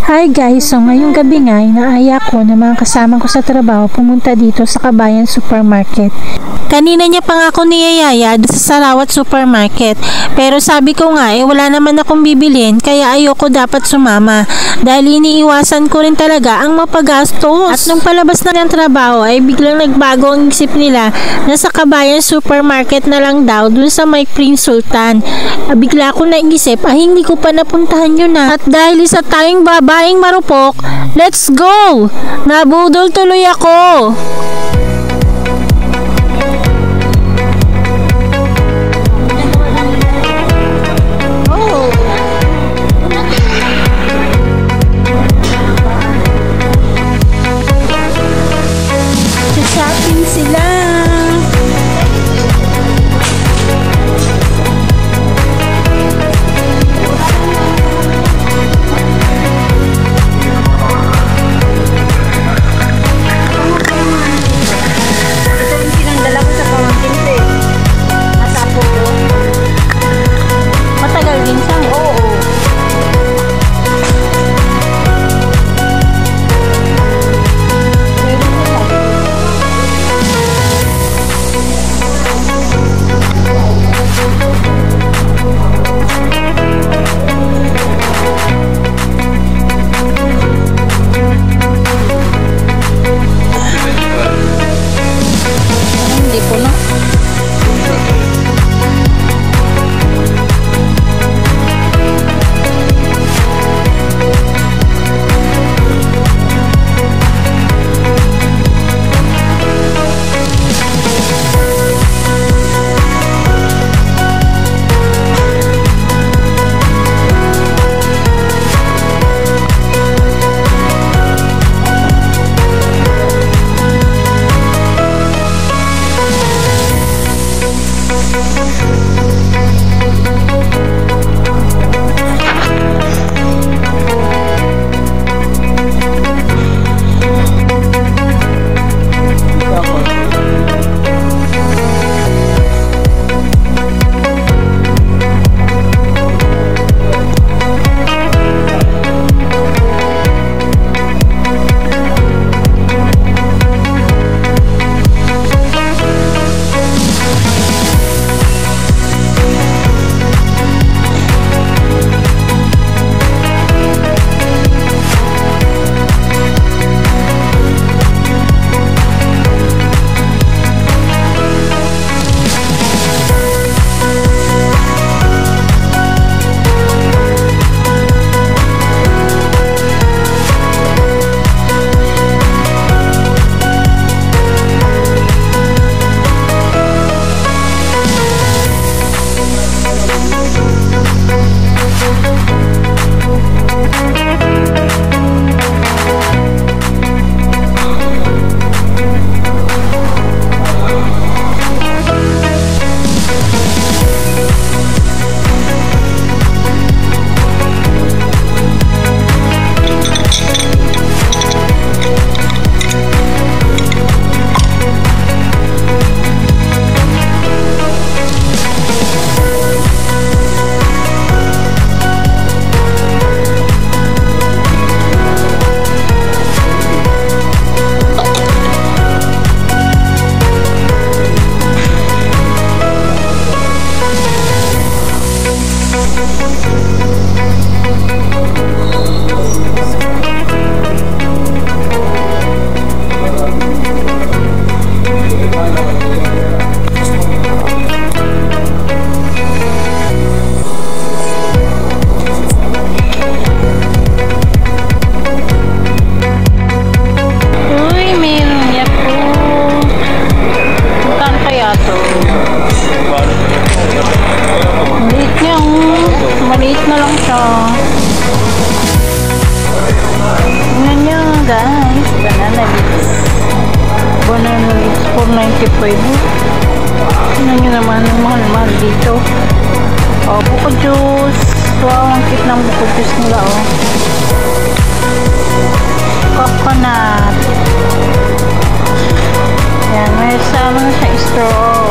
Hi guys, so ngayong gabi nga inaaya ko ng mga kasama ko sa trabaho pumunta dito sa Kabayan Supermarket. Kanina niya pa nga ako niyayaya sa Sarawat Supermarket, pero sabi ko nga wala naman akong bibilhin kaya ayoko dapat sumama dahil iniiwasan ko rin talaga ang mapagastos. At nung palabas na ng trabaho ay biglang nagbago ang isip nila na sa Kabayan Supermarket na lang daw dun sa may Prince Sultan. Bigla ko naisip hindi ko pa napuntahan yun na. At dahil isa tayong babaeng marupok, let's go! Nabudol tuloy ako! Shopping sila! Maliit na lang siya. Tingnan nyo guys, banana leaves. Banana leaves, $4.95. Tingnan nyo naman, mahal-mahal dito. Buko juice. Wow, ang cute ng buko juice nila Coconut. Yan, may sama na siya straw.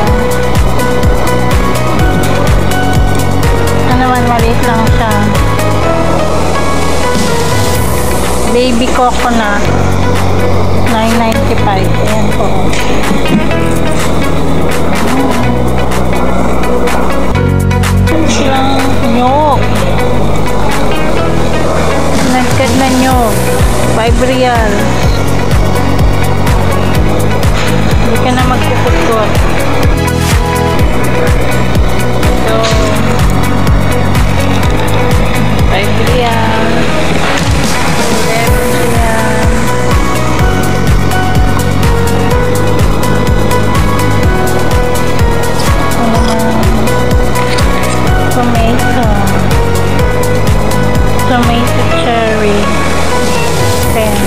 Ito naman maliit lang siya. baby coconut, 9.95. Ayan po. Silang nyog. Nagkad na nyog. 5 real. Hindi ka na magpupukot. So, 5 real. 11 real. Tomato cherry 10.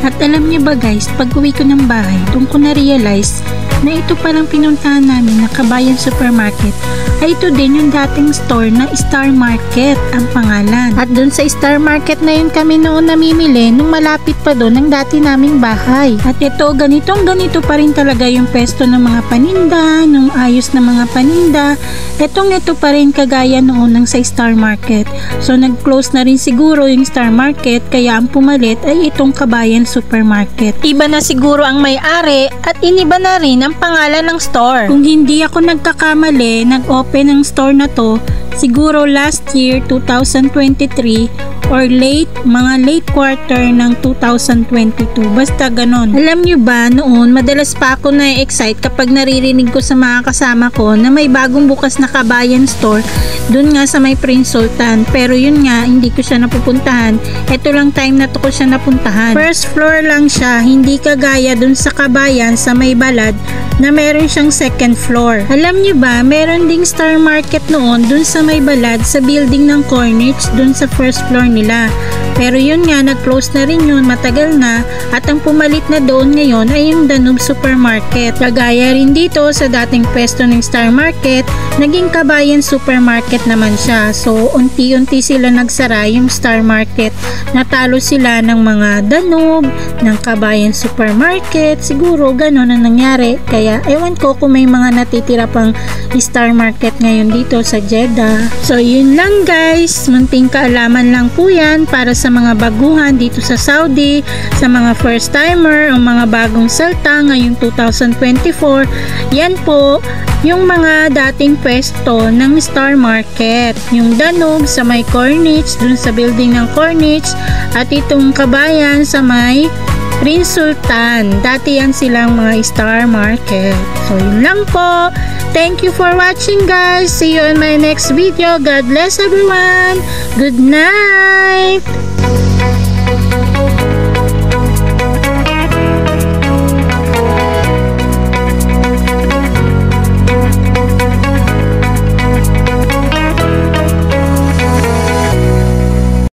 At alam niyo ba guys, pag uwi ko ng bahay, doon ko na-realize na ito palang pinuntahan namin na Kabayan Supermarket ay ito din yung dating store na Star Market ang pangalan. At doon sa Star Market na yun kami noon namimili nung malapit pa doon ang dati naming bahay. At ito, ganito pa rin talaga yung pesto ng mga paninda, nung ayos na mga paninda. Ito pa rin kagaya noon ng sa Star Market. So nag-close na rin siguro yung Star Market kaya ang pumalit ay itong Kabayan Supermarket. Iba na siguro ang may-ari at iniba na rin ang pangalan ng store. Kung hindi ako nagkakamali, nag-open ng store na to siguro last year 2023 or mga late quarter ng 2022. Basta ganon. Alam nyo ba, noon madalas pa ako na-excite kapag naririnig ko sa mga kasama ko na may bagong bukas na Kabayan store dun nga sa may Prince Sultan. Pero yun nga, hindi ko siya napupuntahan. Ito lang time na to ko siya napuntahan. First floor lang siya, hindi kagaya dun sa Kabayan sa may Balad na meron siyang second floor. Alam nyo ba, meron ding Star Market noon dun sa may Balad sa building ng Corniche dun sa first floor nila. Pero yun nga, nag-close na rin yun, matagal na, at ang pumalit na doon ngayon ay yung Danube Supermarket. Kagaya rin dito sa dating pwesto ng Star Market, naging Kabayan Supermarket naman siya. So, unti-unti sila nagsara yung Star Market. Natalo sila ng mga Danube, ng Kabayan Supermarket, siguro ganun ang nangyari. Kaya, ewan ko kung may mga natitira pang Star Market ngayon dito sa Jeddah. So, yun lang guys, munting kaalaman lang po yan para sa mga baguhan dito sa Saudi, sa mga first timer o mga bagong salta ngayong 2024. Yan po yung mga dating pwesto ng Star Market, yung Danube sa may Corniche, dun sa building ng Corniche, at itong Kabayan sa may Prince Sultan. Dati yan silang mga Star Market. So yun lang po. Thank you for watching guys. See you in my next video. God bless everyone. Good night.